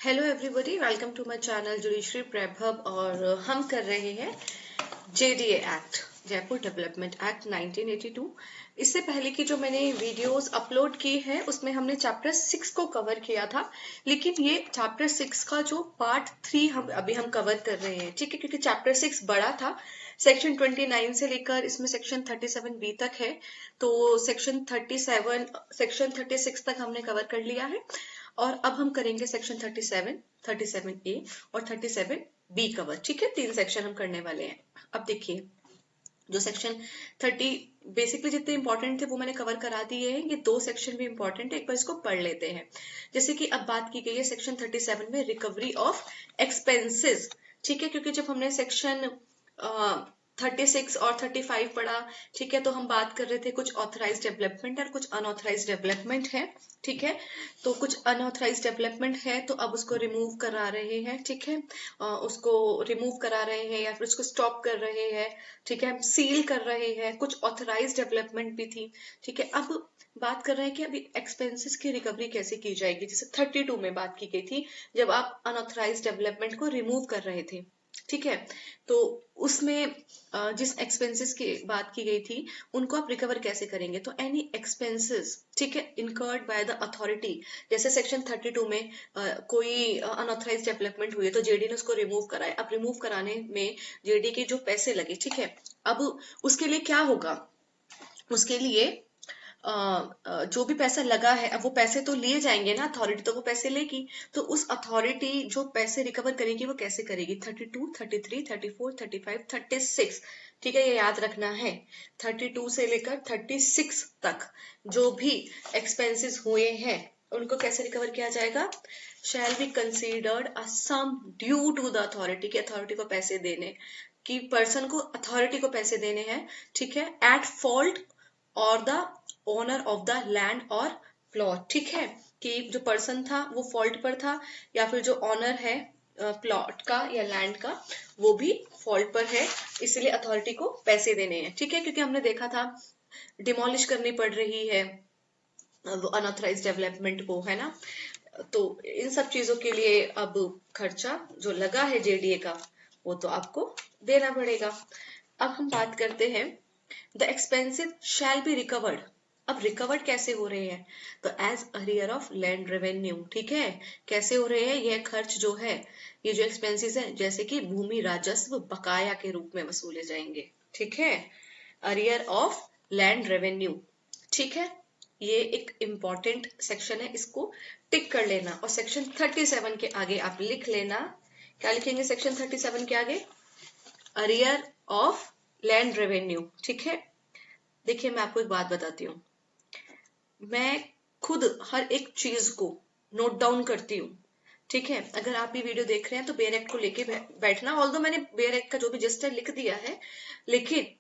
Hello everybody, welcome to my channel judiciary Prabhav. और हम कर रहे हैं JDA act, Jaipur development act 1982। इससे पहले की जो मैंने वीडियोस अपलोड की है उसमें हमने चैप्टर 6 को कवर किया था, लेकिन ये चैप्टर 6 का जो पार्ट 3 हम कवर कर रहे हैं, ठीक है, क्योंकि चैप्टर 6 बड़ा था। सेक्शन 29 से लेकर इसमें सेक्शन 37B तक है, तो सेक्शन 36 तक हमने कवर कर लिया है। और अब हम करेंगे सेक्शन 37, 37A और 37B कवर, ठीक है। 3 सेक्शन हम करने वाले हैं। अब देखिए, जो सेक्शन 30 बेसिकली जितने इंपॉर्टेंट थे वो मैंने कवर करा दिए हैं। ये 2 सेक्शन भी इंपॉर्टेंट है, एक बार इसको पढ़ लेते हैं। जैसे कि अब बात की गई है सेक्शन 37 में रिकवरी ऑफ एक्सपेंसेस, ठीक है, क्योंकि जब हमने सेक्शन 36 और 35 पढ़ा, ठीक है, तो हम बात कर रहे थे कुछ ऑथराइज डेवलपमेंट और कुछ अनऑथराइज डेवलपमेंट है, ठीक है। तो कुछ अनऑथराइज डेवलपमेंट है तो अब उसको रिमूव करा रहे हैं, ठीक है, उसको रिमूव करा रहे हैं या फिर उसको स्टॉप कर रहे हैं, ठीक है, सील कर रहे हैं। कुछ ऑथराइज डेवलपमेंट भी थी, ठीक है। अब बात कर रहे हैं कि अभी एक्सपेंसेस की रिकवरी कैसे की जाएगी, जैसे 32 में बात की गई थी जब आप अनऑथराइज डेवलपमेंट को रिमूव कर रहे थे, ठीक है। तो उसमें जिस एक्सपेंसेस की बात की गई थी उनको आप रिकवर कैसे करेंगे, तो एनी एक्सपेंसेस, ठीक है, इनकर्ड बाय द अथॉरिटी। जैसे सेक्शन 32 में कोई अनऑथराइज डेवलपमेंट हुई है तो जेडी ने उसको रिमूव कराया। अब रिमूव कराने में जेडी के जो पैसे लगे, ठीक है, अब उसके लिए क्या होगा, उसके लिए जो भी पैसा लगा है, अब वो पैसे तो लिए जाएंगे ना, अथॉरिटी तो वो पैसे लेगी। तो उस अथॉरिटी जो पैसे रिकवर करेगी वो कैसे करेगी, 32, 33, 34, 35, 36, ठीक है, ये याद रखना है। 32 से लेकर 36 तक जो भी एक्सपेंसेस हुए हैं उनको कैसे रिकवर किया जाएगा, shall be considered a sum due to the authority, की अथॉरिटी को पैसे देने की, पर्सन को अथॉरिटी को पैसे देने हैं, ठीक है, एट फॉल्ट और the owner of the land और प्लॉट, ठीक है, कि जो पर्सन था वो फॉल्ट पर था या फिर जो ऑनर है प्लॉट का या लैंड का वो भी फॉल्ट पर है, इसलिए अथॉरिटी को पैसे देने हैं, ठीक है। क्योंकि हमने देखा था डिमोलिश करनी पड़ रही है अनऑथराइज डेवलपमेंट को, है ना। तो इन सब चीजों के लिए अब खर्चा जो लगा है जेडीए का वो तो आपको देना पड़ेगा। अब हम बात करते हैं the expensive shall be recovered. अब रिकवर्ड कैसे हो रहे हैं, तो as arrear of land revenue, ठीक है, कैसे हो रहे हैं, यह खर्च जो है, ये जो एक्सपेंसेस है, जैसे कि भूमि राजस्व बकाया के रूप में वसूले जाएंगे, ठीक है, अरियर ऑफ लैंड रेवेन्यू, ठीक है। ये एक इंपॉर्टेंट सेक्शन है, इसको टिक कर लेना। और सेक्शन 37 के आगे आप लिख लेना, क्या लिखेंगे सेक्शन 37 के आगे, अरियर ऑफ लैंड रेवेन्यू, ठीक है। देखिए, मैं आपको एक बात बताती हूँ, मैं खुद हर एक चीज को नोट डाउन करती हूँ, ठीक है। अगर आप ये वीडियो देख रहे हैं तो बेयर एक्ट को लेके बैठना, ऑल्दो मैंने बेयर एक्ट का जो भी जस्ट लिख दिया है, लेकिन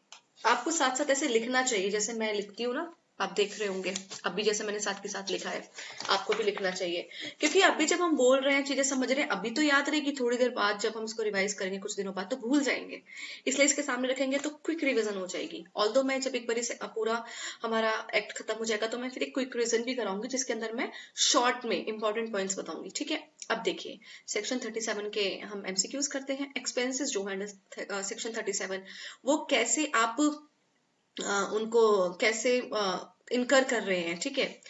आपको साथ साथ ऐसे लिखना चाहिए जैसे मैं लिखती हूँ ना, आप देख रहे होंगे अभी जैसे मैंने साथ के साथ लिखा है, आपको भी लिखना चाहिए। क्योंकि अभी जब हम बोल रहे हैं, चीजें समझ रहे हैं, अभी तो याद रहेगी, थोड़ी देर बाद जब हम इसको रिवाइज करेंगे कुछ दिनों बाद तो भूल जाएंगे, इसलिए इसके सामने रखेंगे तो क्विक रिविजन हो जाएगी। ऑल्दो मैं जब एक बार पूरा हमारा एक्ट खत्म हो जाएगा तो मैं फिर एक क्विक रिविजन भी कराऊंगी जिसके अंदर मैं शॉर्ट में इंपॉर्टेंट पॉइंट्स बताऊंगी, ठीक है। अब देखिए, सेक्शन 37 के हम एमसीक्यूज करते हैं। एक्सपेंसेस जो है सेक्शन 37, वो कैसे आप उनको कैसे इनकर कर रहे हैं, ठीक है।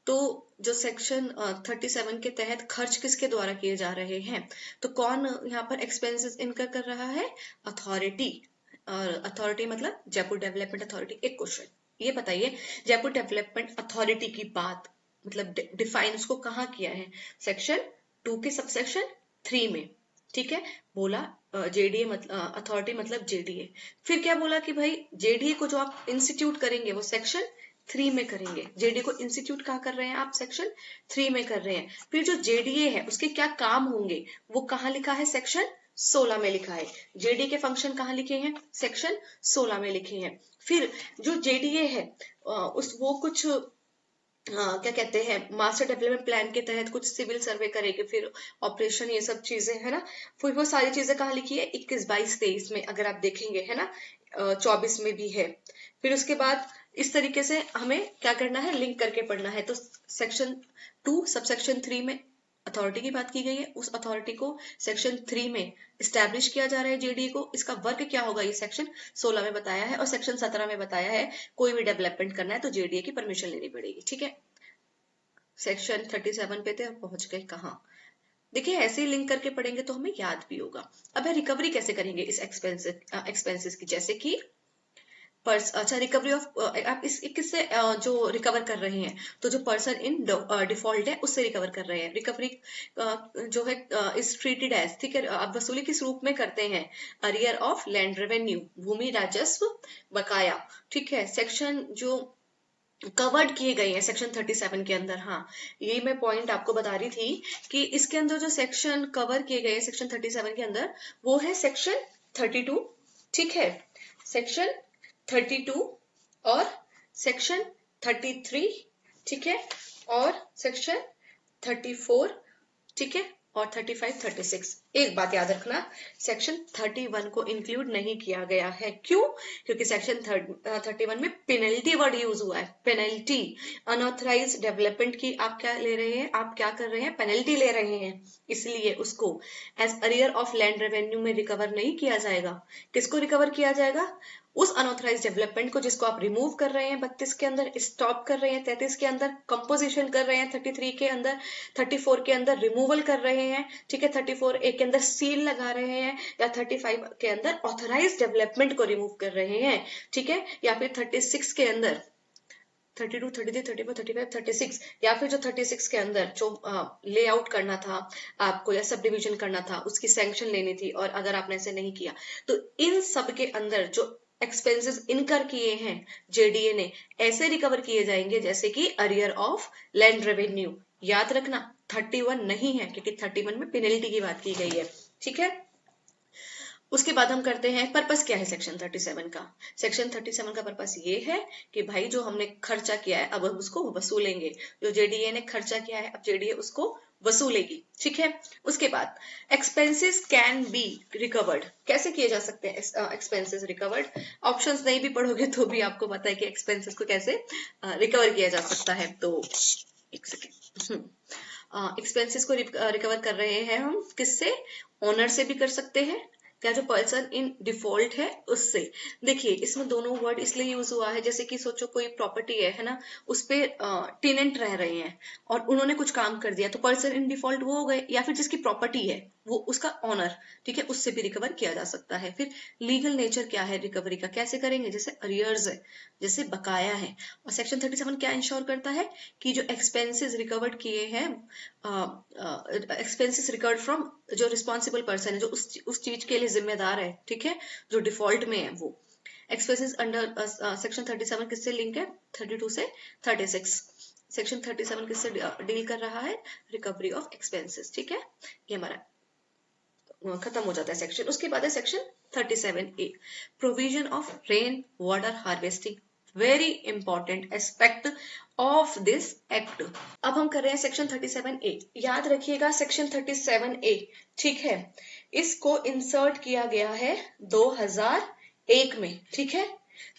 तो जो सेक्शन 37 के तहत खर्च किसके द्वारा किए जा रहे हैं, तो कौन यहाँ पर एक्सपेंसेस इनकर कर रहा है, अथॉरिटी। और अथॉरिटी मतलब जयपुर डेवलपमेंट अथॉरिटी। एक क्वेश्चन ये बताइए, जयपुर डेवलपमेंट अथॉरिटी की बात मतलब डिफाइन उसको कहाँ किया है, सेक्शन 2 के सबसेक्शन 3 में, ठीक है। बोला जेडीए मतलब अथॉरिटी मतलब जेडीए, फिर क्या बोला कि भाई जेडीए को जो आप इंस्टीट्यूट करेंगे वो सेक्शन 3 में करेंगे। जेडीए को इंस्टीट्यूट कहाँ कर रहे हैं आप, सेक्शन 3 में कर रहे हैं। फिर जो जेडीए है उसके क्या काम होंगे वो कहाँ लिखा है, सेक्शन 16 में लिखा है। जेडीए के फंक्शन कहाँ लिखे हैं, सेक्शन 16 में लिखे हैं। फिर जो जेडीए है उस वो कुछ क्या कहते हैं, मास्टर डेवलपमेंट प्लान के तहत कुछ सिविल सर्वे करेंगे, फिर ऑपरेशन, ये सब चीजें है ना। फिर वो सारी चीजें कहाँ लिखी है, 21, 22, 23 में अगर आप देखेंगे, है ना, 24 में भी है। फिर उसके बाद इस तरीके से हमें क्या करना है, लिंक करके पढ़ना है। तो सेक्शन 2 सबसेक्शन 3 में अथॉरिटी की बात की गई है, उस अथॉरिटी को सेक्शन 3 में स्टैब्लिश किया जा रहा है जेडीए को। इसका वर्क क्या होगा ये सेक्शन 16 में बताया है और सेक्शन 17 में बताया है कोई भी डेवलपमेंट करना है तो जेडीए की परमिशन लेनी पड़ेगी। ठीक है, सेक्शन 37 पे थे, अब पहुंच गए कहाँ? देखिए ऐसे ही लिंक करके पढ़ेंगे तो हमें याद भी होगा। अब रिकवरी कैसे करेंगे इस एक्सपेंसेस की, जैसे कि अच्छा रिकवरी ऑफ आप इस किससे जो रिकवर कर रहे हैं, तो जो पर्सन इन डिफॉल्ट है उससे रिकवर कर रहे हैं। रिकवरी जो है इज ट्रीटेड एज, ठीक है, आप वसूली किस रूप में करते हैं? अरियर ऑफ लैंड रेवेन्यू, भूमि राजस्व बकाया। ठीक है, सेक्शन जो कवर्ड किए गए हैं सेक्शन 37 के अंदर। हाँ, यही मैं पॉइंट आपको बता रही थी कि इसके अंदर जो सेक्शन कवर किए गए हैं सेक्शन 37 के अंदर, वो है सेक्शन 32। ठीक है, सेक्शन 32 और सेक्शन 33। ठीक है, और सेक्शन 34। ठीक है, और 35, 36। एक बात याद रखना, सेक्शन 31 को इंक्लूड नहीं किया गया है। क्यों? क्योंकि सेक्शन 31 में पेनल्टी वर्ड यूज हुआ है, पेनल्टी। अनऑथराइज डेवलपमेंट की आप क्या ले रहे हैं, आप क्या कर रहे हैं, पेनल्टी ले रहे हैं, इसलिए उसको as arrear of land revenue में रिकवर नहीं किया जाएगा। किसको रिकवर किया जाएगा? उस अनऑथराइज डेवलपमेंट को जिसको आप रिमूव कर रहे हैं 32 के अंदर, स्टॉप कर रहे हैं 33 के अंदर, कंपोजिशन कर रहे हैं 33 के अंदर, 34 के अंदर रिमूवल कर रहे हैं। ठीक है, 34 ए के अंदर सील लगा रहे हैं, या 35 के अंदर ऑथराइज डेवलपमेंट को रिमूव कर रहे हैं। ठीक है, या फिर 36 के अंदर 32, 33, 34, 35, 36, या फिर जो 36 के अंदर जो लेआउट करना था आपको या सब डिविजन करना था, उसकी सैंक्शन लेनी थी, और अगर आपने ऐसे नहीं किया तो इन सब के अंदर जो एक्सपेंसेस इनकर किए हैं जेडीए ने, ऐसे रिकवर किए जाएंगे जैसे कि अरियर ऑफ लैंड रेवेन्यू। याद रखना 31 नहीं है, क्योंकि 31 में पेनल्टी की बात की गई है। ठीक है, उसके बाद हम करते हैं पर्पस क्या है सेक्शन 37 का। सेक्शन 37 का पर्पस ये है कि भाई जो हमने खर्चा किया है अब हम उसको वसूलेंगे। जो जेडीए ने खर्चा किया है अब जेडीए उसको वसूलेगी। ठीक है, उसके बाद एक्सपेंसेस कैन बी रिकवर्ड। कैसे किए जा सकते हैं एक्सपेंसेस रिकवर्ड? ऑप्शंस नहीं भी पढ़ोगे तो भी आपको पता है कि एक्सपेंसेस को कैसे रिकवर किया जा सकता है। तो एक सेकेंड, एक्सपेंसेस को रिकवर कर रहे हैं हम किससे? ओनर से भी कर सकते हैं, या जो पर्सन इन डिफॉल्ट है उससे। देखिए इसमें दोनों वर्ड इसलिए यूज हुआ है, जैसे कि सोचो कोई प्रॉपर्टी है ना, उस पे टेनेंट रह रहे हैं और उन्होंने कुछ काम कर दिया, तो पर्सन इन डिफॉल्ट वो हो गए, या फिर जिसकी प्रॉपर्टी है वो उसका ऑनर। ठीक है, उससे भी रिकवर किया जा सकता है। फिर लीगल नेचर क्या है रिकवरी का, कैसे करेंगे? जैसे अरियर्स है, जैसे बकाया है। और सेक्शन 37 क्या इंश्योर करता है कि जो एक्सपेंसेस रिकवर्ड किए हैं, एक्सपेंसेस रिकवर्ड फ्रॉम जो रिस्पॉन्सिबल पर्सन है, जो उस चीज के लिए जिम्मेदार है, ठीक है, जो डिफॉल्ट में है, वो एक्सपेंसेस अंडर सेक्शन 37 किससे लिंक है? 32 से 36। सेक्शन 37 किससे डील कर रहा है? Recovery of expenses. ठीक है, ये हमारा खत्म हो जाता है सेक्शन। उसके बाद है section 37A, provision of rain water harvesting. Very important aspect of this act. अब हम कर रहे हैं सेक्शन 37A। याद रखिएगा सेक्शन 37A, ठीक है, इसको इंसर्ट किया गया है 2001 में। ठीक है,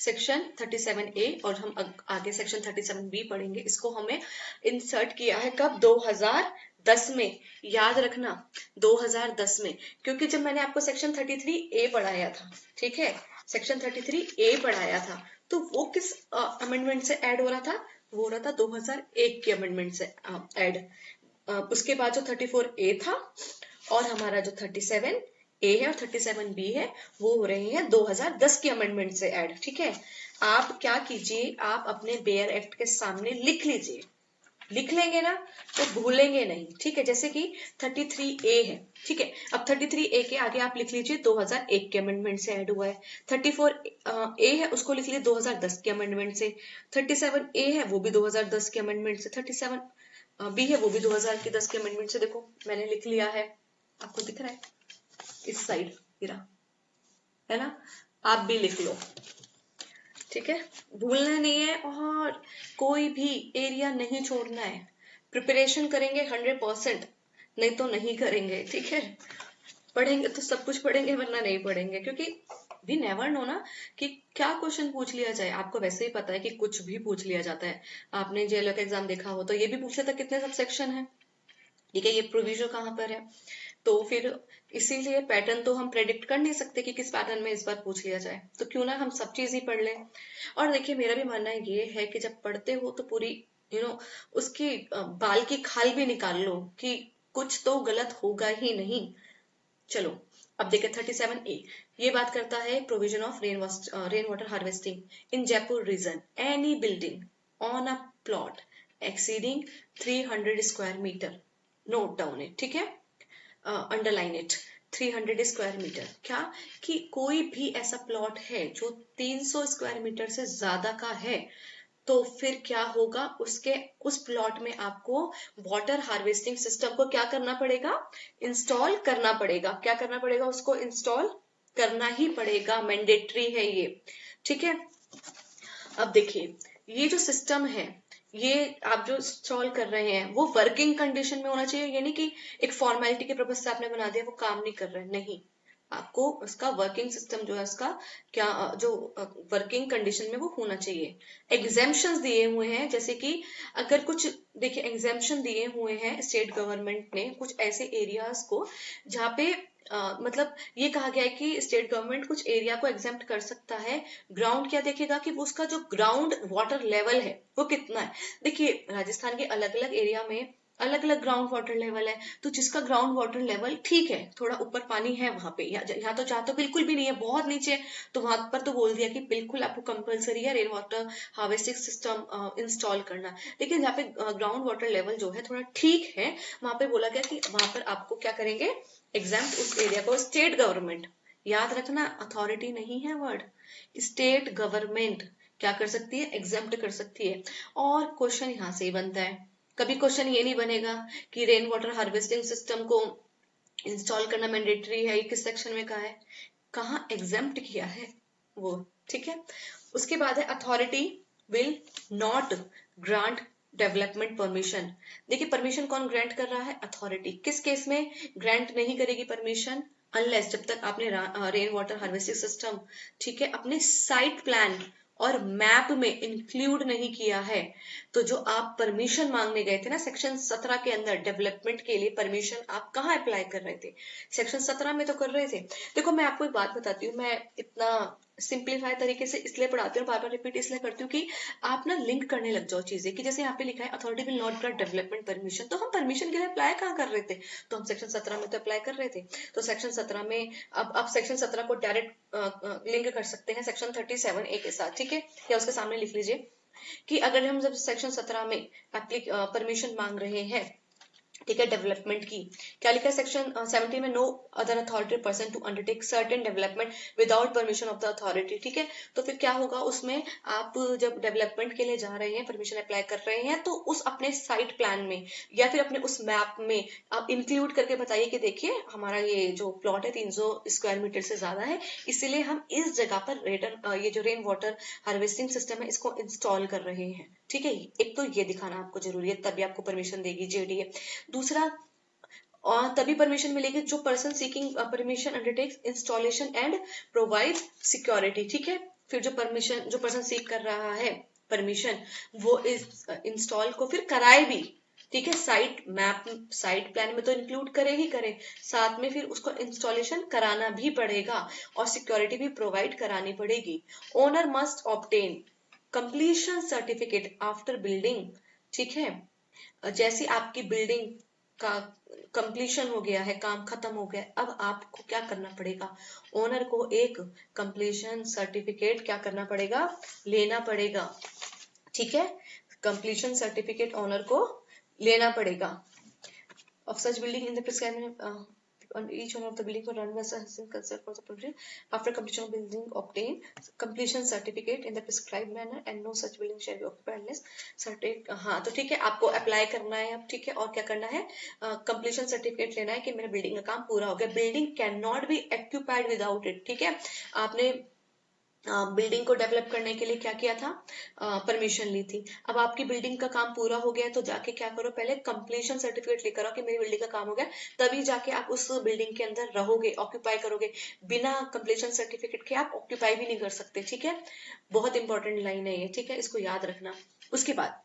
सेक्शन 37A, और हम आगे सेक्शन 37B पढ़ेंगे। इसको हमें इंसर्ट किया है कब? 2010 में। याद रखना 2010 में, क्योंकि जब मैंने आपको सेक्शन 33A पढ़ाया था, ठीक है, सेक्शन 33A पढ़ाया था, तो वो किस अमेंडमेंट से ऐड हो रहा था? वो हो रहा था 2001 के अमेंडमेंट से ऐड। उसके बाद जो 34A था और हमारा जो 37A है और 37B है, वो हो रहे हैं 2010 के अमेंडमेंट से ऐड। ठीक है, आप क्या कीजिए, आप अपने बेयर एक्ट के सामने लिख लीजिए। लिख लेंगे ना तो भूलेंगे नहीं। ठीक है, जैसे कि 33A है, ठीक है, अब 33A के आगे आप लिख लीजिए 2001 के अमेंडमेंट से ऐड हुआ है। 34A है, उसको लिख लीजिए 2010 के अमेंडमेंट से। 37A है, वो भी 2010 के अमेंडमेंट से। 37B है, वो भी 2010 के अमेंडमेंट से। देखो मैंने लिख लिया है, आपको दिख रहा है इस साइड गिरा है ना, आप भी लिख लो। ठीक है, भूलना नहीं है और कोई भी एरिया नहीं छोड़ना है। प्रिपरेशन करेंगे 100%, नहीं तो नहीं करेंगे। ठीक है, पढ़ेंगे तो सब कुछ पढ़ेंगे, वरना नहीं पढ़ेंगे, क्योंकि वी नेवर नो ना कि क्या क्वेश्चन पूछ लिया जाए। आपको वैसे ही पता है कि कुछ भी पूछ लिया जाता है। आपने जेएलओ का एग्जाम देखा हो तो ये भी पूछ लेता कितने सब सेक्शन है, ठीक है, ये प्रोविजन कहाँ पर है, तो फिर इसीलिए पैटर्न तो हम प्रेडिक्ट कर नहीं सकते कि किस पैटर्न में इस बार पूछ लिया जाए, तो क्यों ना हम सब चीज ही पढ़ लें। और देखिए मेरा भी मानना ये है कि जब पढ़ते हो तो पूरी उसकी बाल की खाल भी निकाल लो कि कुछ तो गलत होगा ही नहीं। चलो अब देखें 37A, ये बात करता है provision of rain water harvesting in Jaipur region, any building on a plot exceeding 300 square metre, note down it, ठीक है, अंडरलाइन इट, 300 स्क्वायर मीटर, क्या कि कोई भी ऐसा प्लॉट है जो 300 स्क्वायर मीटर से ज्यादा का है, तो फिर क्या होगा, उसके उस प्लॉट में आपको वाटर हार्वेस्टिंग सिस्टम को क्या करना पड़ेगा, इंस्टॉल करना पड़ेगा। क्या करना पड़ेगा, उसको इंस्टॉल करना ही पड़ेगा, मैंडेटरी है ये, ठीक है। अब देखिए ये जो सिस्टम है, ये आप जो इंस्टॉल कर रहे हैं वो वर्किंग कंडीशन में होना चाहिए, यानी कि एक फॉर्मेलिटी के पर्पज से आपने बना दिया, वो काम नहीं कर रहा है, नहीं, आपको उसका वर्किंग सिस्टम जो है उसका क्या जो वर्किंग कंडीशन में वो होना चाहिए। एग्जेम्पशंस दिए हुए हैं, जैसे कि अगर कुछ देखिए एग्जेम्पशन दिए हुए हैं स्टेट गवर्नमेंट ने कुछ ऐसे एरियाज को जहाँ पे मतलब ये कहा गया है कि स्टेट गवर्नमेंट कुछ एरिया को एग्जेम्प्ट कर सकता है। ग्राउंड क्या देखेगा कि वो उसका जो ग्राउंड वाटर लेवल है वो कितना है। देखिए राजस्थान के अलग अलग एरिया में अलग अलग ग्राउंड वाटर लेवल है, तो जिसका ग्राउंड वाटर लेवल ठीक है, थोड़ा ऊपर पानी है वहां पे, यहाँ तो जहाँ तो बिल्कुल भी नहीं है, बहुत नीचे, तो वहां पर तो बोल दिया कि बिल्कुल आपको कंपलसरी है rain water harvesting system install करना। लेकिन जहाँ पे ग्राउंड वाटर लेवल जो है थोड़ा ठीक है, वहां पे बोला गया कि वहां पर आपको क्या करेंगे, एग्जाम्प्ट उस एरिया को स्टेट गवर्नमेंट, याद रखना अथॉरिटी नहीं है वर्ड, स्टेट गवर्नमेंट क्या कर सकती है, एग्जाम्प्ट कर सकती है। और क्वेश्चन यहाँ से ही बनता है, कभी क्वेश्चन ये नहीं बनेगा कि रेन वाटर हार्वेस्टिंग सिस्टम को इंस्टॉल करना मैंडेटरी है, ये किस सेक्शन में कहा है, कहाँ एग्जाम्प्ट किया है वो, ठीक है। उसके बाद है authority will not grant development permission. देखिए परमिशन कौन ग्रांट कर रहा है, अथॉरिटी। किस केस में ग्रांट नहीं करेगी परमिशन, अनलेस जब तक आपने रेन वाटर हार्वेस्टिंग सिस्टम ठीक है अपने साइट प्लान और मैप में इंक्लूड नहीं किया है। तो जो आप परमिशन मांगने गए थे ना सेक्शन 17 के अंदर डेवलपमेंट के लिए परमिशन, आप कहाँ अप्लाई कर रहे थे, सेक्शन 17 में तो कर रहे थे। देखो मैं आपको एक बात बताती हूँ, मैं इतना सिंप्लीफाई तरीके से इसलिए पढ़ाती हूँ, बार बार रिपीट इसलिए करती हूँ कि आप ना लिंक करने लग जाओ चीजें, कि जैसे यहाँ पे लिखा है authority will not grant development permission, तो हम परमिशन के लिए अप्लाई कहाँ कर रहे थे, तो हम सेक्शन 17 में तो अप्लाई कर रहे थे। तो सेक्शन 17 में अब आप सेक्शन 17 को डायरेक्ट लिंक कर सकते हैं सेक्शन 37A के साथ, ठीक है, या उसके सामने लिख लीजिए कि अगर हम जब सेक्शन 17 में परमिशन मांग रहे हैं, ठीक है, डेवलपमेंट की, क्या लिखा है सेक्शन 70 में, no other authority person to undertake certain development without permission of the authority, ठीक है। तो फिर क्या होगा उसमें, आप जब डेवलपमेंट के लिए जा रहे हैं, परमिशन अप्लाई कर रहे हैं, तो उस अपने साइट प्लान में या फिर अपने उस मैप में आप इंक्लूड करके बताइए कि देखिए हमारा ये जो प्लॉट है 300 स्क्वायर मीटर से ज्यादा है, इसीलिए हम इस जगह पर ये जो रेन वाटर हार्वेस्टिंग सिस्टम है इसको इंस्टॉल कर रहे हैं, ठीक है। एक तो ये दिखाना आपको जरूरी है, तभी आपको परमिशन देगी जेडीए। दूसरा, और तभी परमिशन मिलेगी जो person seeking permission undertakes installation and provide security, ठीक है। फिर जो पर्सन सीक कर रहा है परमिशन, वो इस इंस्टॉल को फिर कराए भी, ठीक है, साइट मैप साइट प्लान में तो इंक्लूड करे ही करे, साथ में फिर उसको इंस्टॉलेशन कराना भी पड़ेगा और सिक्योरिटी भी प्रोवाइड करानी पड़ेगी। Owner must obtain completion certificate after building, ठीक है, जैसी आपकी बिल्डिंग का कंप्लीशन हो गया है, काम खत्म हो गया, अब आपको क्या करना पड़ेगा, ओनर को एक कंप्लीशन सर्टिफिकेट क्या करना पड़ेगा, लेना पड़ेगा, ठीक है। कंप्लीशन सर्टिफिकेट ओनर को लेना पड़ेगा of such building in the prescribed on each one of the building for run as a concept for the project. After completion of building, obtain completion certificate in the prescribed manner and no such building shall be occupied unless certain, हाँ तो ठीक है, आपको apply करना है अब, ठीक है, और क्या करना है, कंप्लीशन सर्टिफिकेट लेना है कि मेरा बिल्डिंग का काम पूरा हो गया, building can not be occupied without it, ठीक है। आपने बिल्डिंग को डेवलप करने के लिए क्या किया था, परमिशन ली थी, अब आपकी बिल्डिंग का काम पूरा हो गया है, तो जाके क्या करो, पहले कंप्लीशन सर्टिफिकेट लेकर आओ कि मेरी बिल्डिंग का काम हो गया, तभी जाके आप उस बिल्डिंग के अंदर रहोगे, ऑक्यूपाई करोगे। बिना कंप्लीशन सर्टिफिकेट के आप ऑक्यूपाई भी नहीं कर सकते, ठीक है। बहुत इंपॉर्टेंट लाइन है ये, ठीक है, इसको याद रखना। उसके बाद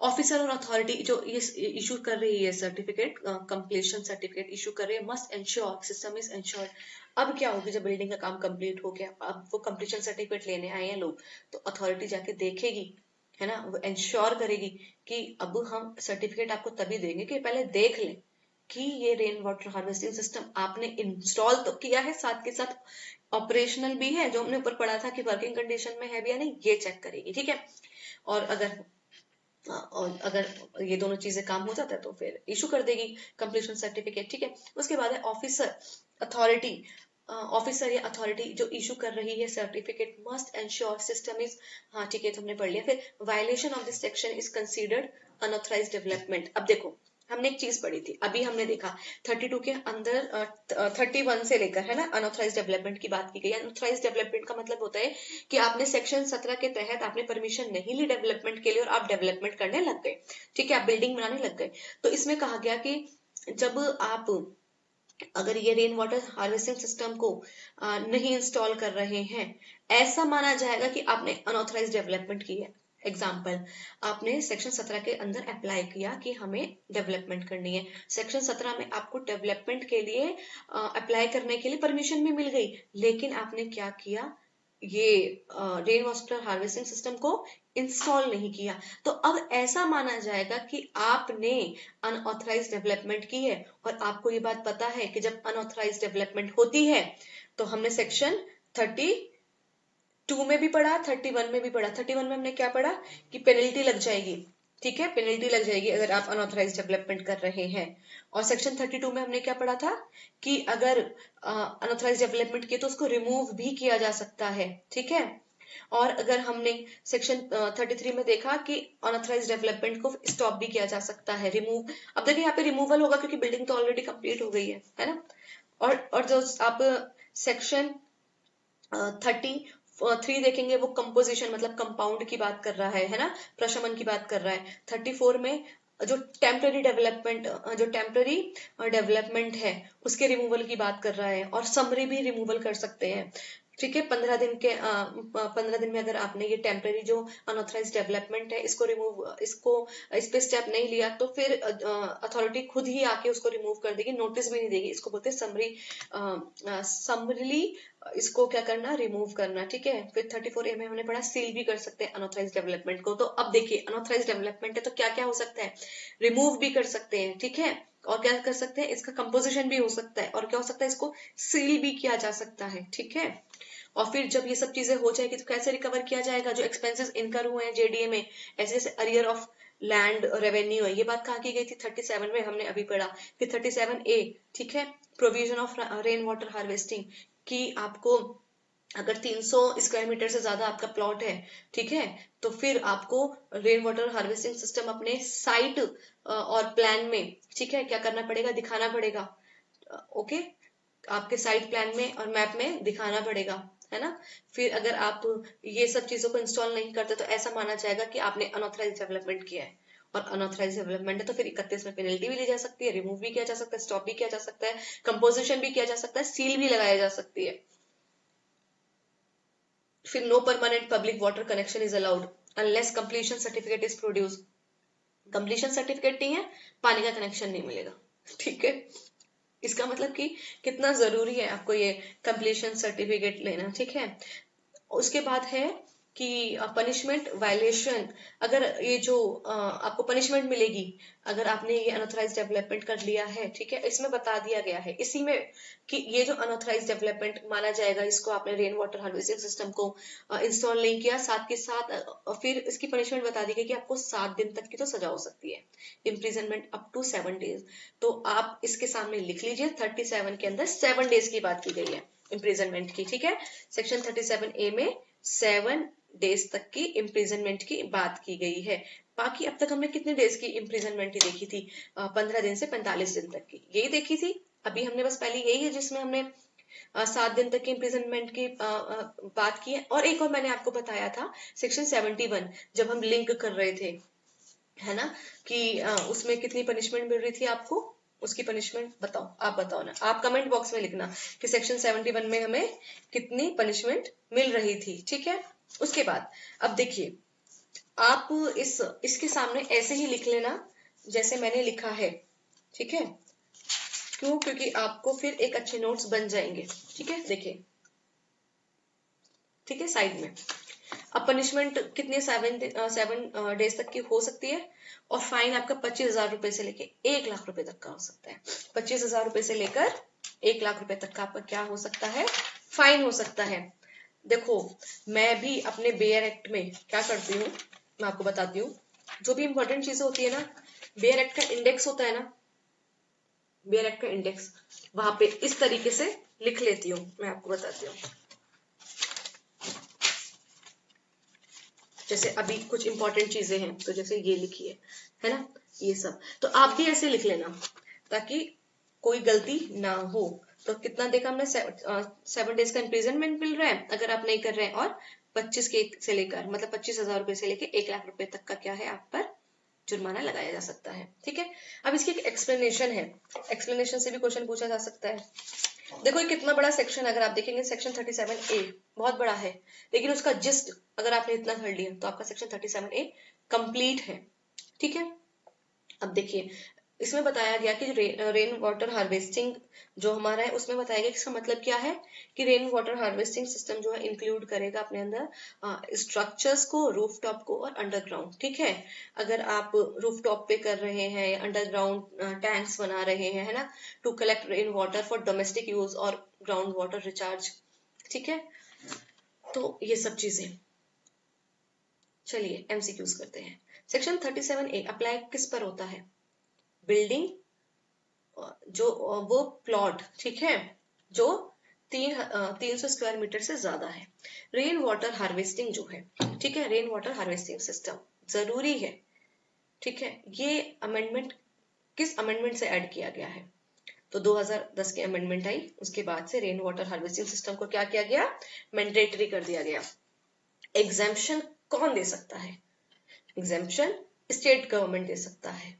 ऑफिसर और अथॉरिटी जो ये इशू कर रही है सर्टिफिकेट, कंप्लीशन सर्टिफिकेट इशू कर रही है, must ensure, system is ensure. अब क्या होगी जब बिल्डिंग का काम कंप्लीट हो गया, अब वो कंप्लीशन सर्टिफिकेट लेने आए हैं लोग, तो अथॉरिटी जाके देखेगी, है ना, वो इंश्योर करेगी कि अब हम सर्टिफिकेट आपको तभी देंगे कि पहले देख लें कि ये रेन वाटर हार्वेस्टिंग सिस्टम आपने इंस्टॉल तो किया है, साथ के साथ ऑपरेशनल भी है, जो हमने ऊपर पढ़ा था कि वर्किंग कंडीशन में है भी या नहीं, ये चेक करेगी, ठीक है। और अगर ये दोनों चीजें काम हो जाता है तो फिर इशू कर देगी कंप्लीशन सर्टिफिकेट, ठीक है। उसके बाद है ऑफिसर अथॉरिटी। ऑफिसर या अथॉरिटी जो इशू कर रही है certificate must ensure system is, हाँ ठीक है, तो हमने पढ़ लिया। फिर violation of this section is considered unauthorised development. अब देखो हमने एक चीज पढ़ी थी, अभी हमने देखा 32 के अंदर 31 से लेकर, है ना, अनऑथराइज डेवलपमेंट की बात की गई। अनऑथराइज डेवलपमेंट का मतलब होता है कि आपने सेक्शन 17 के तहत आपने परमिशन नहीं ली डेवलपमेंट के लिए और आप डेवलपमेंट करने लग गए, ठीक है, आप बिल्डिंग बनाने लग गए। तो इसमें कहा गया कि जब आप अगर ये रेन वाटर हार्वेस्टिंग सिस्टम को नहीं इंस्टॉल कर रहे हैं, ऐसा माना जाएगा कि आपने अनऑथराइज डेवलपमेंट की है। एग्जाम्पल, आपने सेक्शन 17 के अंदर अप्लाई किया कि हमें डेवलपमेंट करनी है, सेक्शन 17 में आपको डेवलपमेंट के लिए अप्लाई करने के लिए परमिशन भी मिल गई, लेकिन आपने क्या किया, ये रेन वाटर हार्वेस्टिंग सिस्टम को इंस्टॉल नहीं किया, तो अब ऐसा माना जाएगा कि आपने अनऑथराइज डेवलपमेंट की है। और आपको ये बात पता है कि जब अनऑथराइज डेवलपमेंट होती है तो हमने सेक्शन 32 में भी पढ़ा, 31 में भी पढ़ा। 31 में हमने क्या पढ़ा कि पेनल्टी लग जाएगी, ठीक है, पेनल्टी लग जाएगी अगर आप अनऑथराइज डेवलपमेंट कर रहे हैं। और सेक्शन 32 में हमने क्या पढ़ा था कि अगर अनऑथराइज डेवलपमेंट किए तो उसको रिमूव भी किया जा सकता है, ठीक है। और अगर हमने सेक्शन 33 में देखा कि अनऑथराइज डेवलपमेंट को स्टॉप भी किया जा सकता है, रिमूव। अब देखिए यहाँ पे रिमूवल होगा क्योंकि बिल्डिंग तो ऑलरेडी कंप्लीट हो गई है ना। और जो आप सेक्शन 33 देखेंगे वो कंपोजिशन मतलब कंपाउंड की बात कर रहा है ना, प्रशमन की बात कर रहा है। 34 में जो टेम्पररी डेवलपमेंट है उसके रिमूवल की बात कर रहा है, और समरी भी रिमूवल कर सकते हैं, ठीक है। 15 दिन में अगर आपने ये टेम्पररी जो अनऑथराइज डेवलपमेंट है इसको इस पे स्टेप नहीं लिया तो फिर अथॉरिटी खुद ही आके उसको रिमूव कर देगी, नोटिस भी नहीं देगी। इसको बोलते हैं समरली इसको क्या करना, रिमूव करना, ठीक है। फिर 34A में हमने पढ़ा सील भी कर सकते हैं अनऑथराइज डेवलपमेंट को। तो अब देखिए अनऑथराइज डेवलपमेंट है तो क्या क्या हो सकता है, रिमूव भी कर सकते हैं, ठीक है। और क्या कर सकते हैं, इसका कंपोजिशन भी हो सकता है, और क्या हो सकता है, इसको सील भी किया जा सकता है, ठीक है। और फिर जब ये सब चीजें हो जाएगी तो कैसे रिकवर किया जाएगा, जो एक्सपेंसेस इनकर हुए हैं जेडीए में, ऐसे जैसे अरियर ऑफ लैंड रेवेन्यू है, ये बात कहाँ की गई थी 37 में हमने अभी पढ़ा। फिर 37A, ठीक है, provision of rain water harvesting, कि आपको अगर 300 स्क्वायर मीटर से ज्यादा आपका प्लॉट है, ठीक है, तो फिर आपको रेन वाटर हार्वेस्टिंग सिस्टम अपने साइट और प्लान में, ठीक है, क्या करना पड़ेगा, दिखाना पड़ेगा, ओके, आपके साइट प्लान में और मैप में दिखाना पड़ेगा, है ना। फिर अगर आप ये सब चीजों को इंस्टॉल नहीं करते तो ऐसा माना जाएगा कि आपने अनऑथराइज डेवलपमेंट किया है, और अनऑथराइज डेवलपमेंट है तो फिर 31 में पेनल्टी भी ली जा सकती है, रिमूव भी किया जा सकता है, स्टॉप भी किया जा सकता है, कंपोजिशन भी किया जा सकता है, सील भी लगाया जा सकती है। फिर no permanent public water connection is allowed unless completion certificate is produce. Completion certificate नहीं है, पानी का कनेक्शन नहीं मिलेगा, ठीक है। इसका मतलब कि कितना जरूरी है आपको ये कंप्लीशन सर्टिफिकेट लेना, ठीक है। उसके बाद है कि पनिशमेंट वायलेशन, अगर ये जो आपको पनिशमेंट मिलेगी अगर आपने ये अनऑथराइज डेवलपमेंट कर लिया है, ठीक है, इसमें बता दिया गया है इसी में कि ये जो अनऑथराइज डेवलपमेंट माना जाएगा, इसको आपने रेन वाटर हार्वेस्टिंग सिस्टम को इंस्टॉल नहीं किया, साथ के साथ फिर इसकी पनिशमेंट बता दी गई कि आपको 7 दिन तक की तो सजा हो सकती है, इम्प्रिजनमेंट अप टू 7 डेज। तो आप इसके सामने लिख लीजिए 37 के अंदर 7 डेज की बात की गई है इम्प्रिजनमेंट की, ठीक है। सेक्शन 37A में 7 डेज तक की इम्प्रिजनमेंट की बात की गई है। बाकी अब तक हमने कितने डेज की इम्प्रिजनमेंट ही देखी थी, 15 दिन से 45 दिन तक की यही देखी थी। अभी हमने बस पहले यही है जिसमें हमने 7 दिन तक की इम्प्रिजनमेंट की बात की है। और एक और मैंने आपको बताया था सेक्शन 71 जब हम लिंक कर रहे थे, है ना, कि उसमें कितनी पनिशमेंट मिल रही थी आपको, उसकी पनिशमेंट बताओ, आप बताओ ना, आप कमेंट बॉक्स में लिखना कि सेक्शन 71 में हमें कितनी पनिशमेंट मिल रही थी, ठीक है। उसके बाद अब देखिए आप इसके सामने ऐसे ही लिख लेना जैसे मैंने लिखा है, ठीक है? क्यों? क्योंकि आपको फिर एक अच्छे नोट्स बन जाएंगे, ठीक है? देखिए, ठीक है, साइड में। अब पनिशमेंट कितने 7 डेज तक की हो सकती है, और फाइन आपका 25,000 रुपए से लेके 1 लाख रुपए तक का हो सकता है। 25,000 रुपए से लेकर 1 लाख रुपए तक का आपका क्या हो सकता है, फाइन हो सकता है। देखो, मैं भी अपने बेयर एक्ट में क्या करती हूँ, मैं आपको बताती हूँ। जो भी इंपॉर्टेंट चीजें होती है ना, बेयर एक्ट का इंडेक्स होता है ना, बेयर एक्ट का इंडेक्स वहां पे इस तरीके से लिख लेती हूँ। मैं आपको बताती हूँ, जैसे अभी कुछ इंपॉर्टेंट चीजें हैं तो जैसे ये लिखी है ना, ये सब तो आप भी ऐसे लिख लेना ताकि कोई गलती ना हो। तो कितना देखा हमने, 7 डेज का इम्प्रिजनमेंट मिल रहा है अगर आप नहीं कर रहे हैं, और 25 के से लेकर मतलब 25,000 रुपए से लेकर 1 लाख रुपए तक का क्या है आप पर जुर्माना लगाया जा सकता है, ठीक है? अब इसकी एक एक्सप्लेनेशन है, एक्सप्लेनेशन से भी क्वेश्चन पूछा जा सकता है। देखो, ये कितना बड़ा सेक्शन, अगर आप देखेंगे सेक्शन 37A बहुत बड़ा है, लेकिन उसका जिस्ट अगर आपने इतना कर लिया तो आपका सेक्शन 37A कंप्लीट है, ठीक है? अब देखिए, इसमें बताया गया कि रेन वाटर हार्वेस्टिंग जो हमारा है उसमें बताया गया कि इसका मतलब क्या है कि रेन वाटर हार्वेस्टिंग सिस्टम जो है इंक्लूड करेगा अपने अंदर स्ट्रक्चर्स को, रूफटॉप को और अंडरग्राउंड, ठीक है? अगर आप रूफटॉप पे कर रहे हैं या अंडरग्राउंड टैंक्स बना रहे हैं, है ना, to collect rain water for domestic use और ग्राउंड वाटर रिचार्ज, ठीक है? तो ये सब चीजें, चलिए एमसीक्यूज करते हैं। सेक्शन 37A अप्लाई किस पर होता है? बिल्डिंग जो वो प्लॉट, ठीक है, जो 300 स्क्वायर मीटर से ज्यादा है। रेन वाटर हार्वेस्टिंग जो है, ठीक है, रेन वाटर हार्वेस्टिंग सिस्टम जरूरी है, ठीक है? ये अमेंडमेंट किस अमेंडमेंट से ऐड किया गया है? तो 2010 की अमेंडमेंट आई, उसके बाद से रेन वाटर हार्वेस्टिंग सिस्टम को क्या किया गया, मैंडेटरी कर दिया गया। एग्जेम्पशन कौन दे सकता है? एग्जेम्पशन स्टेट गवर्नमेंट दे सकता है।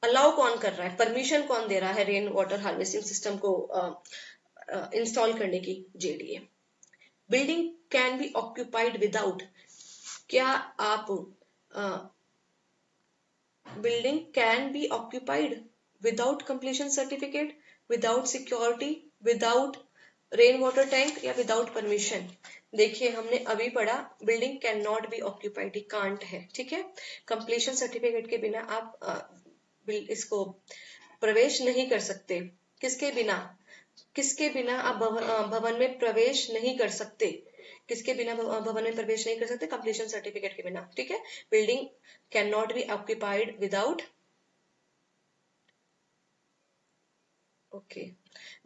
अलाउ कौन कर रहा है, परमिशन कौन दे रहा है रेन वाटर हार्वेस्टिंग सिस्टम को इंस्टॉल करने की? JDA. Building can be occupied without, क्या आप building can be occupied without completion certificate, without security, without rain water tank या विदाउट परमिशन? देखिए, हमने अभी पढ़ा building can not be occupied, can't है, ठीक है? कंप्लीशन सर्टिफिकेट के बिना आप इसको प्रवेश नहीं कर सकते। किसके बिना? किसके बिना आप भवन में प्रवेश नहीं कर सकते? किसके बिना भवन में प्रवेश नहीं कर सकते? कंप्लीशन सर्टिफिकेट के बिना, ठीक है? Building can not be occupied without, okay.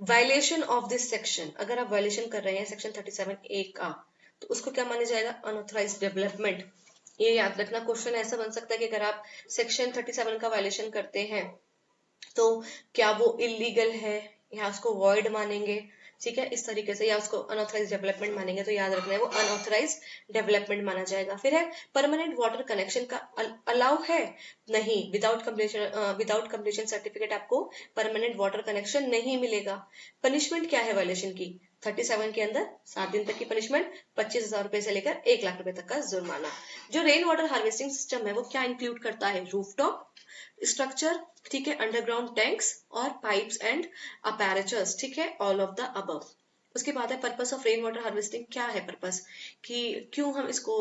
Violation of this section, अगर आप वायलेशन कर रहे हैं सेक्शन 37A का, तो उसको क्या माना जाएगा? Unauthorised development. ये याद रखना, क्वेश्चन ऐसा बन सकता है कि अगर आप सेक्शन 37 का वायलेशन करते हैं तो क्या वो इलीगल है या उसको वॉइड मानेंगे, ठीक है, इस तरीके से, या उसको अनऑथराइज डेवलपमेंट मानेंगे। तो याद रखना है वो अनऑथराइज डेवलपमेंट माना जाएगा। फिर है परमानेंट वाटर कनेक्शन का अलाउ है? नहीं, विदाउट कंप्लीशन सर्टिफिकेट आपको परमानेंट वाटर कनेक्शन नहीं मिलेगा। पनिशमेंट क्या है वायलेशन की? 37 के अंदर 7 दिन तक की पनिशमेंट, 25,000 रुपए से लेकर 1 लाख रुपए तक का जुर्माना। जो रेन वाटर हार्वेस्टिंग सिस्टम है वो क्या इंक्लूड करता है? रूफटॉप स्ट्रक्चर, ठीक है, अंडरग्राउंड टैंक्स और पाइप्स एंड अपैरेचर्स, ठीक है, ऑल ऑफ द अबव। उसके बाद है purpose of rain water harvesting. क्या है पर्पस, कि क्यों हम इसको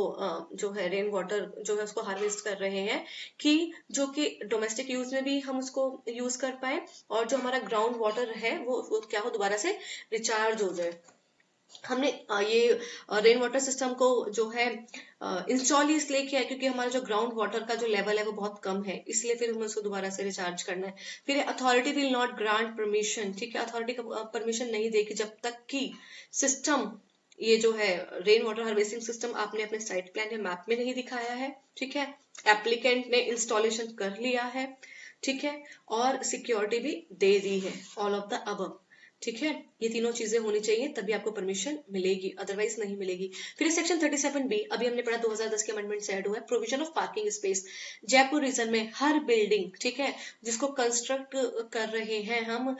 जो है रेन वाटर जो है उसको हार्वेस्ट कर रहे हैं, कि जो कि डोमेस्टिक यूज में भी हम उसको यूज कर पाए, और जो हमारा ग्राउंड वाटर है वो क्या हो, दोबारा से रिचार्ज हो जाए। हमने ये रेन वाटर सिस्टम को जो है इंस्टॉल इसलिए किया है क्योंकि हमारा जो ग्राउंड वाटर का जो लेवल है वो बहुत कम है, इसलिए फिर हमें उसको दोबारा से रिचार्ज करना है। फिर authority will not grant permission, ठीक है, अथॉरिटी परमिशन नहीं देगी जब तक कि सिस्टम, ये जो है रेन वाटर हार्वेस्टिंग सिस्टम आपने अपने साइट प्लान या मैप में नहीं दिखाया है, ठीक है, एप्लीकेंट ने इंस्टॉलेशन कर लिया है, ठीक है, और सिक्योरिटी भी दे दी है, ऑल ऑफ द अबव, ठीक है। ये तीनों चीजें होनी चाहिए तभी आपको परमिशन मिलेगी, अदरवाइज नहीं मिलेगी। फिर सेक्शन 37B अभी हमने पढ़ा 2010 के अमेंडमेंट से ऐड हुआ है, provision of parking space. Jaipur region में हर बिल्डिंग, ठीक है, जिसको कंस्ट्रक्ट कर रहे हैं हम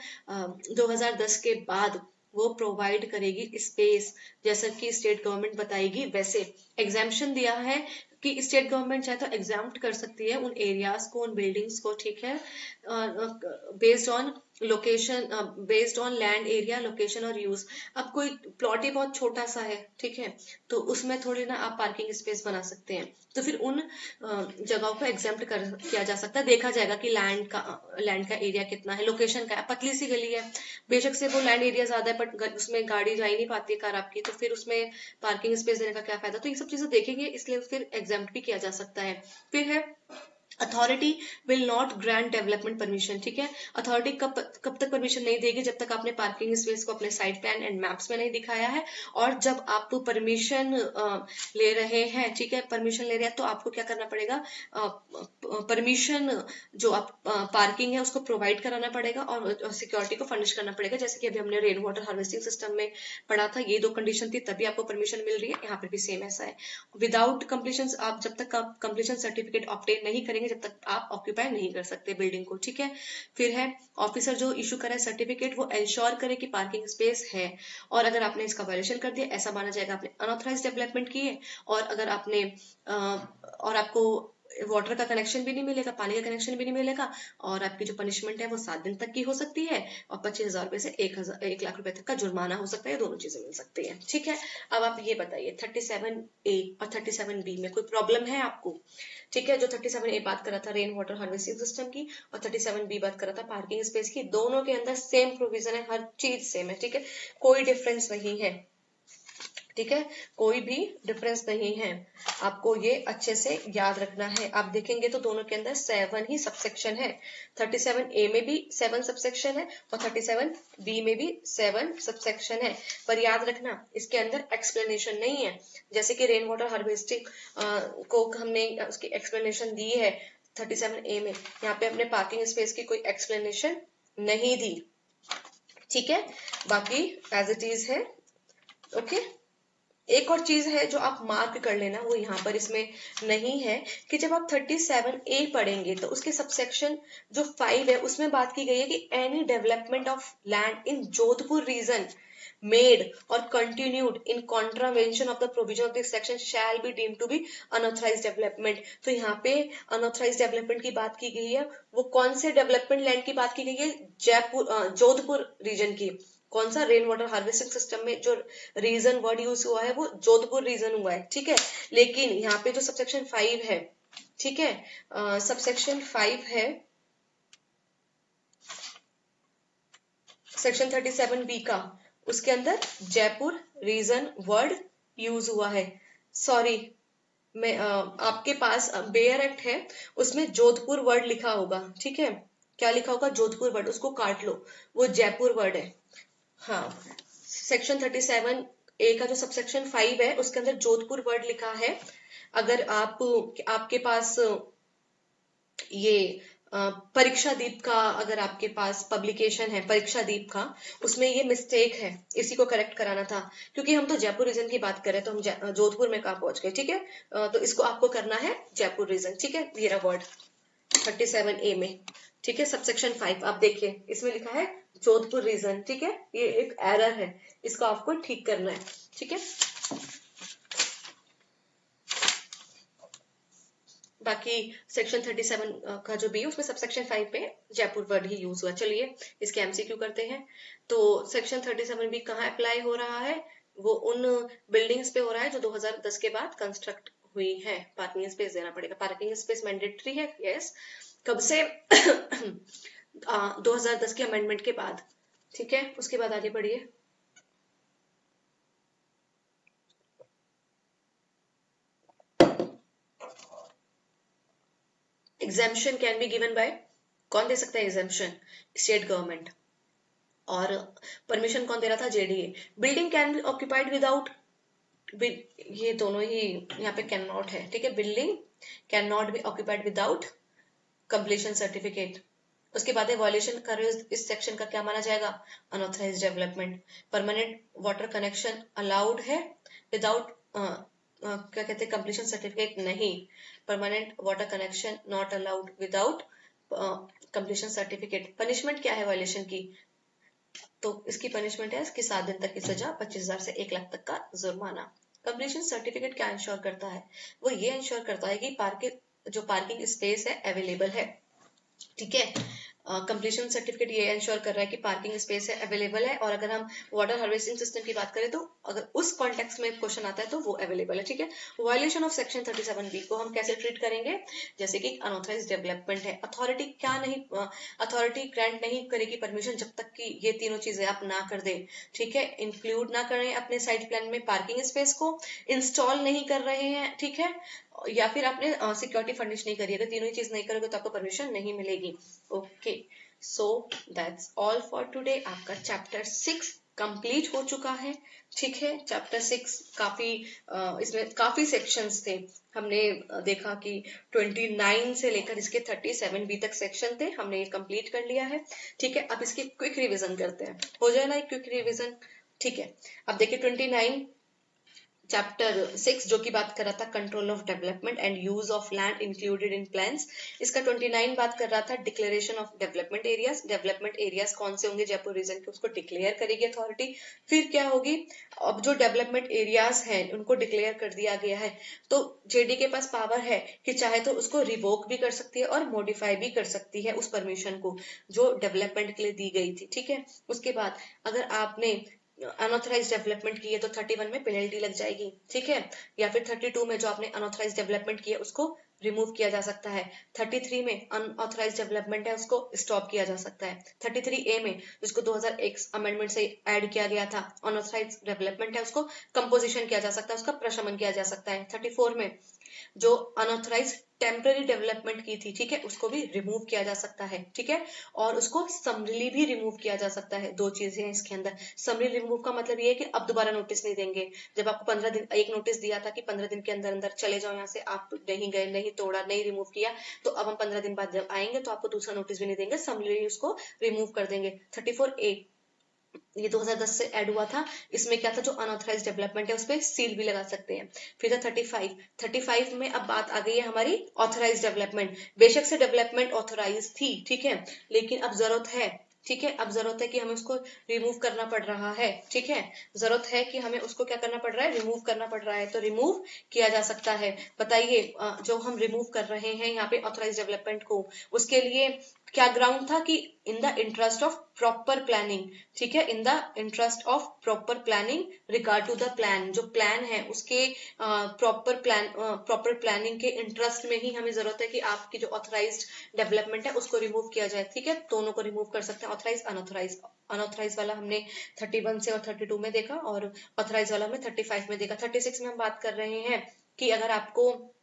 2010 के बाद, वो प्रोवाइड करेगी स्पेस, जैसा कि स्टेट गवर्नमेंट बताएगी वैसे। एग्जाम्पशन दिया है कि स्टेट गवर्नमेंट चाहे तो एग्जाम्प्ट कर सकती है उन एरियाज को, उन बिल्डिंग्स को, ठीक है, based on location, based on land area, location और यूज। अब कोई प्लॉट ही बहुत छोटा सा है, ठीक है, तो उसमें थोड़ी ना आप पार्किंग स्पेस बना सकते हैं, तो फिर उन जगहों को एग्जाम्प्ट किया जा सकता है। देखा जाएगा कि लैंड का एरिया कितना है, लोकेशन का है, पतली सी गली है, बेशक से वो लैंड एरिया ज्यादा है बट उसमें गाड़ी जा ही नहीं पाती है कार आपकी, तो फिर उसमें पार्किंग स्पेस देने का क्या फायदा। तो ये सब चीजें देखेंगे, इसलिए फिर एग्जाम्प्ट भी किया जा सकता है। फिर है authority will not grant development permission, ठीक है, अथॉरिटी कब तक परमिशन नहीं देगी, जब तक आपने पार्किंग स्पेस को अपने साइट प्लान एंड मैप्स में नहीं दिखाया है। और जब आप परमिशन ले रहे हैं, ठीक है, परमिशन ले रहे हैं, तो आपको क्या करना पड़ेगा, परमिशन जो आप पार्किंग है उसको प्रोवाइड कराना पड़ेगा और सिक्योरिटी को फर्निश करना पड़ेगा, जैसे कि अभी हमने रेन वाटर हार्वेस्टिंग सिस्टम में पढ़ा था, ये 2 कंडीशन थी तभी आपको परमिशन मिल रही है, यहाँ पे भी सेम ऐसा है। विदाउट कंप्लीशन, आप जब तक आप कंप्लीशन सर्टिफिकेट ऑब्टेन नहीं करेंगे, जब तक आप ऑक्यूपाई नहीं कर सकते बिल्डिंग को, ठीक है। फिर है ऑफिसर जो इशू करे सर्टिफिकेट, वो एंश्योर करे कि पार्किंग स्पेस है, और अगर आपने इसका वायलेशन कर दिया, ऐसा माना जाएगा आपने अनऑथराइज डेवलपमेंट की है, और अगर आपने और आपको वाटर का कनेक्शन भी नहीं मिलेगा, पानी का कनेक्शन भी नहीं मिलेगा, और आपकी जो पनिशमेंट है वो 7 दिन तक की हो सकती है, और 25,000 रुपए से 1 लाख रुपए तक का जुर्माना हो सकता है, दोनों चीजें मिल सकती है, ठीक है। अब आप ये बताइए 37A और 37B में कोई प्रॉब्लम है आपको, ठीक है। जो 37A बात कर रहा था रेन वाटर हार्वेस्टिंग सिस्टम की, और 37B बात कर रहा था पार्किंग स्पेस की, दोनों के अंदर सेम प्रोविजन है, हर चीज सेम है, ठीक है, कोई डिफरेंस नहीं है, ठीक है, कोई भी डिफरेंस नहीं है। आपको ये अच्छे से याद रखना है। आप देखेंगे तो दोनों के अंदर 7 ही सबसेक्शन है, 37A में भी 7 सबसेक्शन है और 37B में भी 7 सबसेक्शन है, पर याद रखना इसके अंदर एक्सप्लेनेशन नहीं है, जैसे कि रेन वाटर हार्वेस्टिंग को हमने उसकी एक्सप्लेनेशन दी है 37A में, यहाँ पे हमने पार्किंग स्पेस की कोई एक्सप्लेनेशन नहीं दी, ठीक है, बाकी एज इट इज है, ओके। एक और चीज है जो आप मार्क कर लेना, वो यहाँ पर इसमें नहीं है, कि जब आप 37A पढ़ेंगे तो उसके सबसेक्शन जो 5 है उसमें बात की गई है कि any development of land in Jodhpur region made और continued in contravention of the provision of this section shall be deemed to be unauthorised development. तो यहाँ पे अनऑथराइज्ड डेवलपमेंट की बात की गई है, वो कौन से डेवलपमेंट लैंड की बात की गई है, जोधपुर रीजन की। कौन सा, रेन वाटर हार्वेस्टिंग सिस्टम में जो रीजन वर्ड यूज हुआ है वो जोधपुर रीजन हुआ है, ठीक है। लेकिन यहाँ पे जो सबसेक्शन 5 है, ठीक है, सबसेक्शन 5 है, सेक्शन 37B का, उसके अंदर जयपुर रीजन वर्ड यूज हुआ है। सॉरी, मैं आपके पास बेयर एक्ट है, उसमें जोधपुर वर्ड लिखा होगा, ठीक है, क्या लिखा होगा, जोधपुर वर्ड, उसको काट लो, वो जयपुर वर्ड है। हाँ, सेक्शन 37A का जो सबसेक्शन 5 है उसके अंदर जोधपुर वर्ड लिखा है। अगर आपके पास ये परीक्षा दीप का, अगर आपके पास पब्लिकेशन है परीक्षा दीप का, उसमें ये मिस्टेक है, इसी को करेक्ट कराना था, क्योंकि हम तो जयपुर रीजन की बात कर रहे हैं, तो हम जोधपुर में कहाँ पहुंच गए, ठीक है। तो इसको आपको करना है जयपुर रीजन, ठीक है, ये रहा वर्ड 37A में, ठीक है, सबसेक्शन 5 आप देखिए इसमें लिखा है जोधपुर रीजन, ठीक है, ये एक एरर है, इसको आपको ठीक करना है, ठीक है। बाकी सेक्शन 37 का जो बी है उसमें सबसेक्शन 5 पे जयपुर वर्ड ही यूज हुआ। चलिए इसके एमसीक्यू करते हैं। तो सेक्शन 37B कहाँ अप्लाई हो रहा है, वो उन बिल्डिंग्स पे हो रहा है जो 2010 के बाद कंस्ट्रक्ट हुई है। पार्किंग स्पेस देना पड़ेगा, पार्किंग स्पेस मैंडेटरी है, यस, कब से 2010 के अमेंडमेंट के बाद, ठीक है। उसके बाद आगे बढ़िए। Exemption can be given by, कौन दे सकता है एग्जाम्पशन, स्टेट गवर्नमेंट, और परमिशन कौन दे रहा था, JDA. Building can be occupied without, ये दोनों ही यहाँ पे कैन नॉट है, ठीक है, building can not be occupied without completion certificate. उसके बाद है वायलेशन कर रहे हो इस सेक्शन का क्या माना जाएगा, unauthorised development. Permanent water connection allowed है विदाउट क्या कहते हैं कंप्लीशन सर्टिफिकेट, नहीं, permanent water connection not allowed without completion certificate. Punishment क्या है वायलेशन की, तो इसकी पनिशमेंट है इसकी 7 दिन तक की सजा, 25,000 से 1 लाख तक का जुर्माना। कंप्लीशन सर्टिफिकेट क्या इंश्योर करता है? वो ये इंश्योर करता है कि पार्किंग स्पेस है अवेलेबल है, ठीक है। कंप्लीशन सर्टिफिकेट ये इंश्योर कर रहा है कि पार्किंग स्पेस है अवेलेबल है, और अगर हम वाटर हार्वेस्टिंग सिस्टम की बात करें तो अगर उस कॉन्टेक्स्ट में क्वेश्चन आता है तो वो अवेलेबल है, ठीक है। वायलेशन ऑफ सेक्शन 37B को हम कैसे ट्रीट करेंगे? जैसे कि अनऑथराइज डेवलपमेंट है, अथॉरिटी ग्रांट नहीं करेगी परमिशन जब तक कि ये तीनों चीजें आप ना कर दें, ठीक है। इंक्लूड ना करें अपने साइट प्लान में पार्किंग स्पेस को, इंस्टॉल नहीं कर रहे हैं, ठीक है, या फिर आपने सिक्योरिटी फर्निश नहीं करी। अगर तीनों ही चीज नहीं करोगे तो आपको परमिशन नहीं मिलेगी। Okay, so that's all for today. आपका चैप्टर 6 कंप्लीट हो चुका है, ठीक है। चैप्टर 6 काफी इसमें काफी सेक्शंस थे। हमने देखा कि 29 से लेकर इसके 37B तक सेक्शन थे, हमने ये कंप्लीट कर लिया है, ठीक है। अब इसकी क्विक रिवीजन करते हैं, हो जाए ना एक क्विक रिवीजन, ठीक है। अब देखिए 29 चैप्टर 6 जो की बात कर रहा था control of development and use of land included in plans, इसका 29 बात कर रहा था declaration of development areas. Development areas कौन से होंगे जयपुर रीजन के, उसको डिक्लेयर करेगी अथॉरिटी। फिर क्या होगी, अब जो डेवलपमेंट एरियाज हैं उनको डिक्लेयर कर दिया गया है, तो जेडी के पास पावर है कि चाहे तो उसको रिवोक भी कर सकती है और मॉडिफाई भी कर सकती है उस परमिशन को जो डेवलपमेंट के लिए दी गई थी, ठीक है। उसके बाद अगर आपने अनऑथराइज डेवलपमेंट की है तो 31 में पेनल्टी लग जाएगी, ठीक है। या फिर 32 में जो आपने अनऑथराइज डेवलपमेंट की है उसको रिमूव किया जा सकता है। 33 में अनऑथराइज डेवलपमेंट है उसको स्टॉप किया जा सकता है। 33A में जिसको 2001 अमेंडमेंट से ऐड किया गया था, अनऑथराइज डेवलपमेंट है उसको कंपोजिशन किया जा सकता है, उसका प्रशमन किया जा सकता है। 34 में जो अनऑथराइज टेम्पररी डेवलपमेंट की थी, ठीक है, उसको भी रिमूव किया जा सकता है, ठीक है। और उसको समरीली भी रिमूव किया जा सकता है। दो चीजें हैं इसके अंदर। समरी रिमूव का मतलब ये है कि अब दोबारा नोटिस नहीं देंगे। जब आपको 15 दिन एक नोटिस दिया था कि 15 दिन के अंदर अंदर चले जाओ यहाँ से, आप नहीं गए, नहीं तोड़ा, नहीं रिमूव किया, तो अब हम 15 दिन बाद जब आएंगे तो आपको दूसरा नोटिस भी नहीं देंगे, समरीली उसको रिमूव कर देंगे। 34A ये 2010 से ऐड हुआ था। इसमें क्या था, जो अनऑथराइज डेवलपमेंट है उस पर सील भी लगा सकते हैं। फिर था 35 में अब बात आ गई है हमारी ऑथराइज डेवलपमेंट। बेशक से डेवलपमेंट ऑथराइज थी, ठीक है, लेकिन अब जरूरत है, ठीक है, अब जरूरत है कि हमें उसको रिमूव करना पड़ रहा है, ठीक है। जरूरत है कि हमें उसको क्या करना पड़ रहा है, रिमूव करना पड़ रहा है, तो रिमूव किया जा सकता है। बताइए जो हम रिमूव कर रहे हैं यहाँ पे ऑथराइज डेवलपमेंट को, उसके लिए क्या ग्राउंड था कि in the interest of proper planning, ठीक है, in the interest of proper planning regard to the plan. जो प्लान है उसके प्रॉपर प्लानिंग के इंटरेस्ट में ही हमें जरूरत है कि आपकी जो ऑथराइज्ड डेवलपमेंट है उसको रिमूव किया जाए, ठीक है। दोनों को रिमूव कर सकते हैं, ऑथराइज अनऑथराइज। अनऑथराइज वाला हमने 31 से और 32 में देखा, और ऑथराइज वाला हमने 35 में देखा। 36 में हम बात कर रहे हैं कि अगर आपको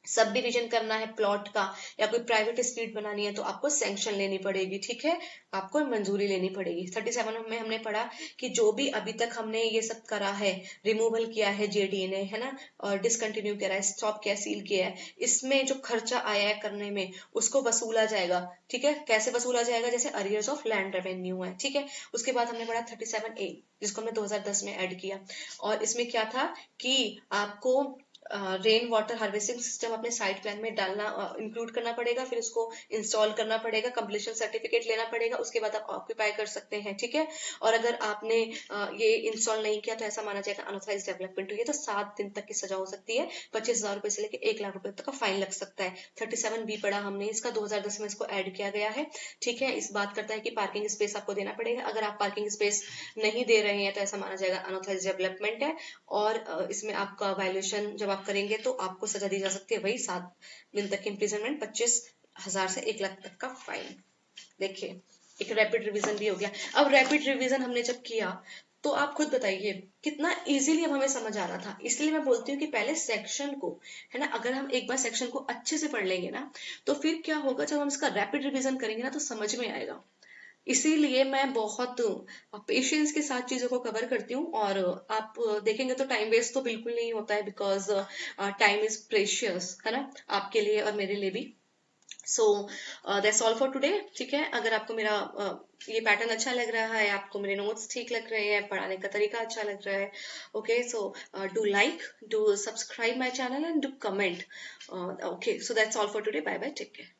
सब डिविजन करना है प्लॉट का या कोई प्राइवेट स्ट्रीट बनानी है तो आपको सैंक्शन लेनी पड़ेगी, ठीक है, आपको मंजूरी लेनी पड़ेगी। 37 में हमने पढ़ा कि जो भी अभी तक हमने ये सब करा है, रिमूवल किया है जेडी ने, है ना, और डिसकंटिन्यू करा है, स्टॉप किया, सील किया है, इसमें जो खर्चा आया है करने में उसको वसूला जाएगा, ठीक है। कैसे वसूला जाएगा? जैसे अरियर्स ऑफ लैंड रेवेन्यू है, ठीक है। उसके बाद हमने पढ़ा 37A जिसको हमने 2010 में ऐड किया, और इसमें क्या था कि आपको रेन वाटर हार्वेस्टिंग सिस्टम अपने साइट प्लान में डालना इंक्लूड करना पड़ेगा, फिर उसको इंस्टॉल करना पड़ेगा, कंप्लीशन सर्टिफिकेट लेना पड़ेगा, उसके बाद आप ऑक्यूपाई कर सकते हैं, ठीक है। और अगर आपने ये इंस्टॉल नहीं किया तो ऐसा माना जाएगा अनऑथराइज डेवलपमेंट हुई है, तो 7 दिन तक की सजा हो सकती है, 25,000 रुपए से लेकर 1 लाख रुपए तक का फाइन लग सकता है। 37B पढ़ा हमने, इसका 2010 में इसको ऐड किया गया है, ठीक है। इस बात करता है कि पार्किंग स्पेस आपको देना पड़ेगा। अगर आप पार्किंग स्पेस नहीं दे रहे हैं तो ऐसा माना जाएगा अनऑथराइज डेवलपमेंट है, और इसमें आपका वायलेशन जब आप करेंगे तो आपको सजा दी जा सकती है, वही 7 दिन तक की इम्प्रिजनमेंट, 25,000 से 1 लाख तक का फाइन। देखिए एक रैपिड रिवीजन भी हो गया। अब रैपिड रिवीजन हमने जब किया तो आप खुद बताइए कितना इजीली अब हमें समझ आ रहा था। इसलिए मैं बोलती हूँ कि पहले सेक्शन को, है ना, अगर हम एक बार सेक्शन को अच्छे से पढ़ लेंगे ना तो फिर क्या होगा, जब हम इसका रैपिड रिवीजन करेंगे ना तो समझ में आएगा। इसीलिए मैं बहुत पेशेंस के साथ चीजों को कवर करती हूँ, और आप देखेंगे तो टाइम वेस्ट तो बिल्कुल नहीं होता है, बिकॉज टाइम इज प्रेशियस, है ना, आपके लिए और मेरे लिए भी। सो दैट्स ऑल फॉर टुडे, ठीक है। अगर आपको मेरा ये पैटर्न अच्छा लग रहा है, आपको मेरे नोट्स ठीक लग रहे हैं, पढ़ाने का तरीका अच्छा लग रहा है, okay, so do like, do subscribe my channel and do comment, okay, so that's all for today, bye bye, take care.